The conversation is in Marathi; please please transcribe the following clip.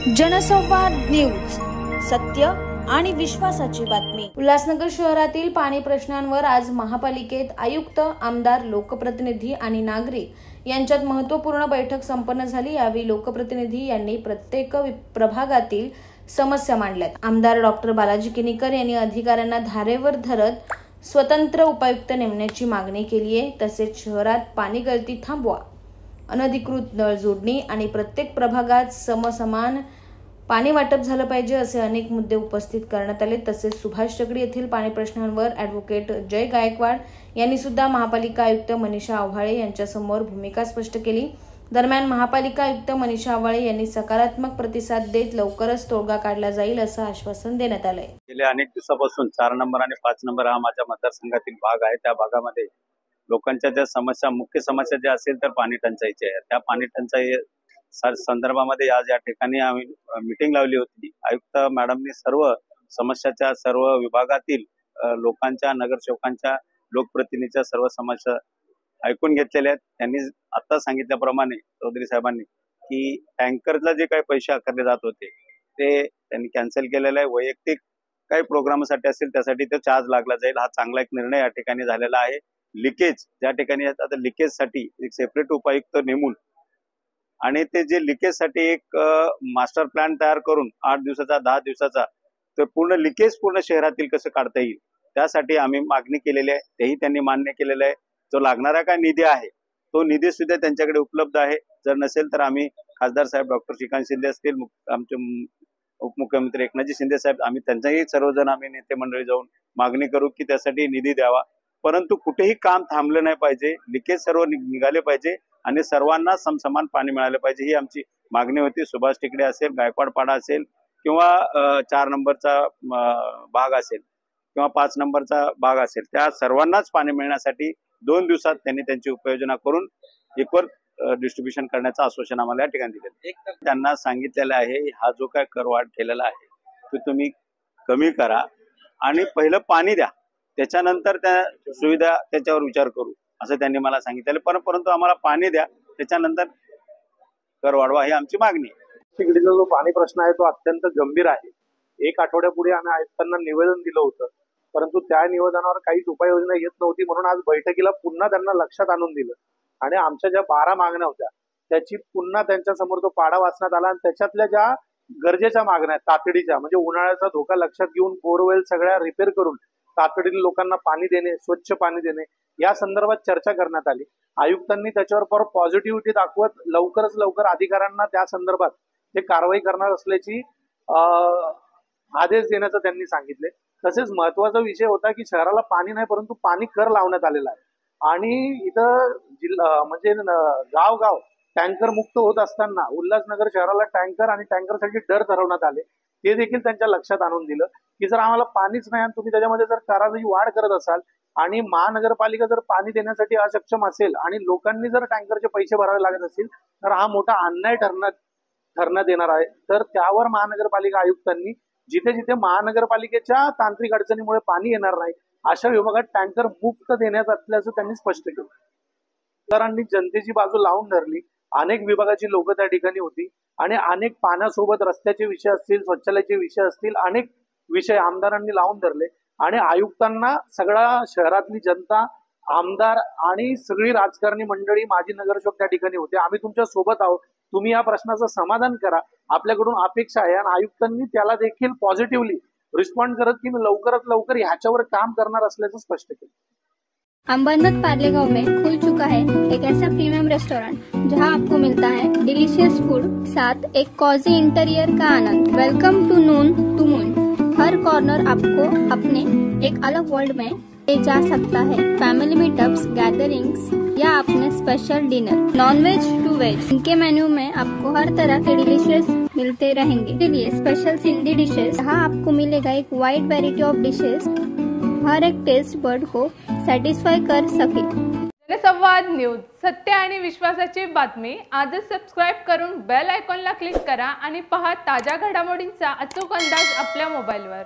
जनसंवाद न्यूज, सत्य आणि विश्वासाची बातमी। उल्हासनगर शहरातील पाणी प्रश्नांवर आज महापालिकेत आयुक्त, आमदार, लोकप्रतिनिधी आणि नागरिक यांच्यात महत्त्वपूर्ण बैठक संपन्न झाली। यावेळी लोकप्रतिनिधी यांनी प्रत्येक प्रभागातील समस्या मांडल्यात। आमदार डॉक्टर बालाजी किनीकर यांनी अधिकाऱ्यांना धारेवर धरत स्वतंत्र उपायुक्त नेमण्याची मागणी केली आहे। तसेच शहरात पाणी गळती थांबवा, अनधिकृत नळ जोडणी आणि प्रत्येक प्रभागात समसमान पाणी वाटप झालं पाहिजे असे अनेक मुद्दे उपस्थित करण्यात आले। तसेच सुभाष चक्री येथील पाणी प्रश्नांवर ॲडव्होकेट जय गायकवाड यांनी सुद्धा महापालिका आयुक्त मनीषा आव्हाळे यांच्यासमोर भूमिका स्पष्ट केली। दरम्यान महापालिका आयुक्त मनीषा आव्हाळे यांनी सकारात्मक प्रतिसाद देत लवकरच तोडगा काढला जाईल असं आश्वासन देण्यात आलंय। गेल्या अनेक दिवसापासून 4 नंबर आणि 5 नंबर हा माझ्या मतदारसंघातील भाग आहे। त्या भागामध्ये लोकांच्या ज्या समस्या, मुख्य समस्या ज्या असेल तर पाणी टंचाईची आहे। त्या पाणी टंचाई संदर्भामध्ये आज या ठिकाणी आम्ही मीटिंग लावली होती। आयुक्त मॅडमनी सर्व समस्याच्या, सर्व विभागातील लोकांच्या, नगरसेवकांच्या, लोकप्रतिनिधीच्या सर्व समस्या ऐकून घेतलेल्या आहेत। त्यांनी आता सांगितल्याप्रमाणे चौधरी साहेबांनी की टँकरला जे काही पैसे आकारले जात होते ते त्यांनी कॅन्सल केलेलं आहे। वैयक्तिक काही प्रोग्रामसाठी असेल त्यासाठी ते चार्ज लागला जाईल। हा चांगला एक निर्णय या ठिकाणी झालेला आहे। लिकेज ज्या ठिकाणी आता लिकेजसाठी एक सेपरेट उपायुक्त नेमून आणि ते जे लिकेजसाठी एक मास्टर प्लॅन तयार करून 8 दिवसाचा 10 दिवसाचा ते पूर्ण लिकेज पूर्ण शहरातील कसं काढता येईल त्यासाठी आम्ही मागणी केलेली आहे। तेही त्यांनी मान्य केलेलं आहे। जो लागणारा काय निधी आहे तो निधी सुद्धा त्यांच्याकडे उपलब्ध आहे। जर नसेल तर आम्ही खासदार साहेब डॉक्टर श्रीकांत शिंदे असतील, आमचे उपमुख्यमंत्री एकनाथजी शिंदे साहेब, आम्ही त्यांच्याही सर्वजण आम्ही नेते मंडळी जाऊन मागणी करू की त्यासाठी निधी द्यावा। परंतु कुठेही काम थांबलं नाही पाहिजे, लिकेज सर्व निघाले पाहिजे आणि सर्वांना समसमान पाणी मिळाले पाहिजे ही आमची मागणी होती। सुभाष टेकडे असेल, गायकवाड पाडा असेल किंवा 4 नंबरचा भाग असेल किंवा 5 नंबरचा भाग असेल, त्या सर्वांनाच पाणी मिळण्यासाठी 2 दिवसात त्यांनी त्यांची उपाययोजना करून इक्वल डिस्ट्रीब्युशन करण्याचं आश्वासन आम्हाला या ठिकाणी दिलं। त्यांना सांगितलेलं आहे हा जो काय करवाढ केलेला आहे तो तुम्ही कमी करा आणि पहिलं पाणी द्या, त्याच्यानंतर त्या सुविधा त्याच्यावर विचार करू असं त्यांनी मला सांगितलेलं। परंतु आम्हाला पाणी द्या, त्याच्यानंतर कर वाढवा ही आमची मागणी आहे। चिखलीचा जो पाणी प्रश्न आहे तो अत्यंत गंभीर आहे। 1 आठवड्यापूर्वी आम्ही आयुक्तांना निवेदन दिलं होतं, परंतु त्या निवेदनावर काहीच उपाययोजना येत नव्हती। म्हणून आज बैठकीला पुन्हा त्यांना लक्षात आणून दिलं आणि आमच्या ज्या 12 मागण्या होत्या त्याची पुन्हा त्यांच्या समोर तो पाडा वाचण्यात आला आणि त्याच्यातल्या ज्या गरजेच्या मागण्या आहेत तातडीच्या, म्हणजे उन्हाळ्याचा धोका लक्षात घेऊन बोरवेल सगळ्या रिपेअर करून तातडीने लोकांना पाणी देणे, स्वच्छ पाणी देणे या संदर्भात चर्चा करण्यात आली। आयुक्तांनी त्याच्यावर पॉझिटिव्हिटी दाखवत लवकरच लवकर अधिकाऱ्यांना त्या संदर्भात ते कारवाई करणार असल्याची आदेश देण्याचं त्यांनी सांगितले। तसेच महत्वाचा विषय होता की शहराला पाणी नाही परंतु पाणी कर लावण्यात आलेला आहे आणि इथं जिल्हा म्हणजे गाव टँकर मुक्त होत असताना उल्हासनगर शहराला टँकर आणि टँकरसाठी दर ठरवण्यात आले। ते देखील त्यांच्या लक्षात आणून दिलं की जर आम्हाला पाणीच नाही आणि तुम्ही त्याच्यामध्ये जर कराची वाढ करत असाल आणि महानगरपालिका जर पाणी देण्यासाठी अक्षम असेल आणि लोकांनी जर टँकरचे पैसे भरावे लागत असतील तर हा मोठा अन्याय ठरण्यात येणार आहे। तर त्यावर महानगरपालिका आयुक्तांनी जिथे जिथे महानगरपालिकेच्या तांत्रिक अडचणीमुळे पाणी येणार नाही अशा विभागात टँकर मुक्त देण्यात असल्याचं त्यांनी स्पष्ट केलं। सरकारांनी जनतेची बाजू लावून धरली। अनेक विभागाची लोक त्या ठिकाणी होती आणि अनेक पाण्यासोबत रस्त्याचे विषय असतील, शौचालयाचे विषय असतील, अनेक विषय आमदारांनी लावून धरले आणि आयुक्तांना सगळ्या शहरातली जनता, आमदार आणि सगळी राजकारणी मंडळी, माजी नगरसेवक त्या ठिकाणी होते। आम्ही तुमच्या सोबत आहोत, तुम्ही या प्रश्नाचं समाधान करा, आपल्याकडून अपेक्षा आहे। आणि आयुक्तांनी त्याला देखील पॉझिटिव्हली रिस्पॉन्ड करत की मी लवकरात लवकर ह्याच्यावर काम करणार असल्याचं स्पष्ट केलं। अंबरनाथ पार्ले गांव में खुल चुका है एक ऐसा प्रीमियम रेस्टोरेंट जहां आपको मिलता है डिलीशियस फूड, साथ एक कॉजी इंटीरियर का आनंद। Welcome to Noon to Moon. हर कॉर्नर आपको अपने एक अलग वर्ल्ड में ले जा सकता है। फैमिली मीटअप्स, गैदरिंग्स या अपने special dinner, non veg to veg, इनके मेन्यू में आपको हर तरह के डिलीशियस मिलते रहेंगे। इसलिए स्पेशल सिंधी डिशेस, जहाँ आपको मिलेगा एक वाइड वेराइटी ऑफ डिशेस, हर एक टेस्ट बर्ड को सॅटिस्फाय कर सके। जनसंवाद न्यूज, सत्य आणि विश्वासाची बातमी। आजच सबस्क्राइब करून बेल आयकॉनला क्लिक करा आणि पहा ताज्या घडामोडींचा अचूक अंदाज आपल्या मोबाईलवर।